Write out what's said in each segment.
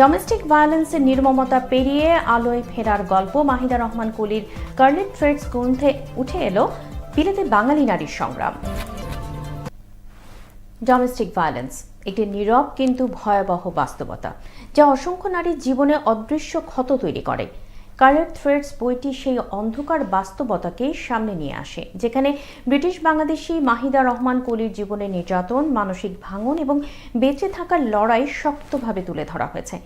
Domestic ভায়োলেন্সের নির্মমতা পেরিয়ে আলোয় ফেরার গল্প মাহিদা রহমান কলির স্কারলেট থ্রেডস গ্রন্থে উঠে এলো বিলেতে বাঙালি নারীর সংগ্রাম। ডোমেস্টিক ভায়োলেন্স একটি নীরব কিন্তু ভয়াবহ বাস্তবতা, যা অসংখ্য নারীর জীবনে অদৃশ্য ক্ষত তৈরি করে। স্কারলেট থ্রেডস বইটি সেই অন্ধকার বাস্তবতাকেই সামনে নিয়ে আসে, যেখানে ব্রিটিশ বাংলাদেশি মাহিদা রহমান কলির জীবনে নির্যাতন, মানসিক ভাঙন এবং বেঁচে থাকার লড়াই শক্তভাবে তুলে ধরা হয়েছে।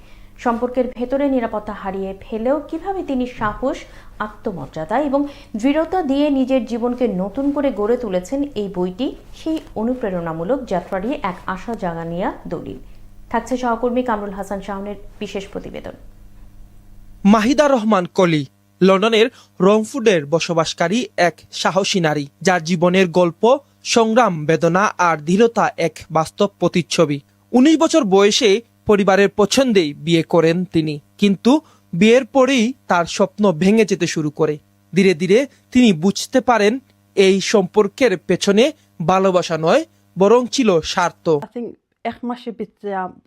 সম্পর্কের ভেতরে নিরাপত্তা হারিয়ে ফেলেও কিভাবে তিনি সাহস, আত্মমর্যাদা এবং দৃঢ়তা দিয়ে নিজের জীবনকে নতুন করে গড়ে তুলেছেন, এই বইটি সেই অনুপ্রেরণামূলক যাত্রারই এক আশা জাগানিয়া দলিল। থাকছে সহকর্মী কামরুল হাসান শাওনের বিশেষ প্রতিবেদন। মাহিদা রহমান কলি লন্ডনের রংফুডের বসবাসকারী এক সাহসী নারী, যার জীবনের গল্প, সংগ্রাম, বেদনা আর দৃঢ়তা এক বাস্তব প্রতিচ্ছবি। 19 বছর বয়সে পরিবারের পছন্দেই বিয়ে করেন তিনি, কিন্তু বিয়ের পরেই তার স্বপ্ন ভেঙে যেতে শুরু করে। ধীরে ধীরে তিনি বুঝতে পারেন এই সম্পর্কের পেছনে ভালোবাসা নয়, বরং ছিল স্বার্থ। Echt maar je bent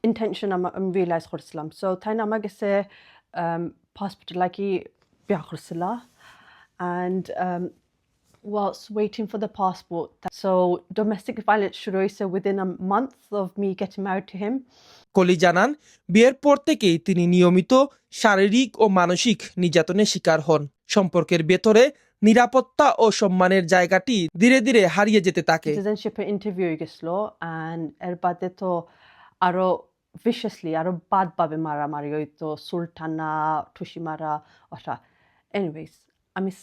intention am realize kortslam. So tayna magase passport like biakhrsla and whilst waiting for the passport. So domestic violence shuroisa within a month of me getting married to him. কলি জানান, বিয়ের পর থেকেই তিনি নিয়মিত শারীরিক ও মানসিক নির্যাতনের শিকার হন। সম্পর্কের ভেতরে নিরাপত্তা ও সম্মানের জায়গাটি ধীরে ধীরে হারিয়ে যেতে থাকে। সিটিজেনশিপের ইন্টারভিউ গেছিল and এর বাদে তো আরো viciously আরো বাদভাবে মারামারি হইতো, সুলতানা, ঠুসি মারা ওটা। এনিওয়েজ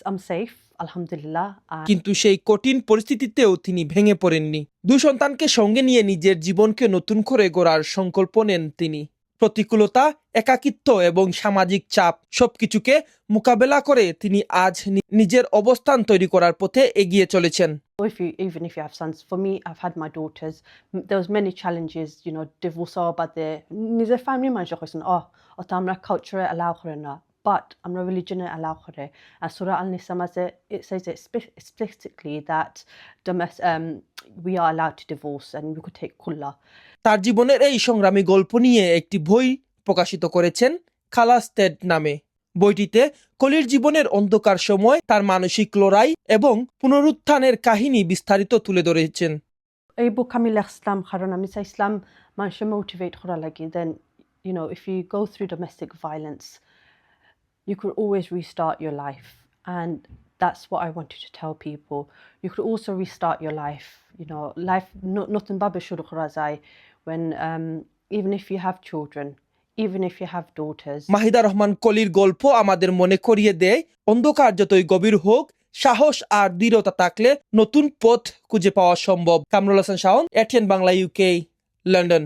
I'm safe, আলহামদুলিল্লাহ। কিন্তু সেই কঠিন পরিস্থিতিতেও তিনি ভেঙে পড়েননি। 2 সন্তানকে সঙ্গে নিয়ে নিজের জীবনকে নতুন করে গড়ার সংকল্প নেন তিনি। প্রতিকূলতা, একাকিত্ব এবং সামাজিক চাপ সবকিছুকে মোকাবেলা করে তিনি আজ নিজের অবস্থান তৈরি করার পথে এগিয়ে চলেছেন। Even if you have sons, for me, I've had my daughters. There was many challenges, divorce বাদে নিজের ফ্যামিলি মানুষ কইছেন ওটা আমরা কালচারে allow করে না, but আমরা religion allow করে। And Surah Al-Nisa it says explicitly that we are allowed to divorce and we could take kulla. তার জীবনের এই সংগ্রামী গল্প নিয়ে একটি বই প্রকাশিত করেছেন খালাস টেড নামে। বইটিতে কলির জীবনের অন্ধকার সময়, তার মানসিক লড়াই এবং পুনরুত্থানের কাহিনী বিস্তারিত তুলে ধরেছেন। এই বুক আমি লিখলাম কারণ আমি চাইছিলাম মানুষকে মোটিভেট করা লাগি। Then if you go through domestic violence, you could always restart your life, and that's what I wanted to tell people. You could also restart your life. Life nothing babe shuru kora jay when even if you have children, even if you have daughters. Mahida Rahman কলির গল্প আমাদের মনে করিয়ে দেয়, অন্ধকার যতই গভীর হোক, সাহস আর দৃঢ়তা থাকলে নতুন পথ খুঁজে পাওয়া সম্ভব। Kamrul Hasan Shaon, ATN Bangla UK, London.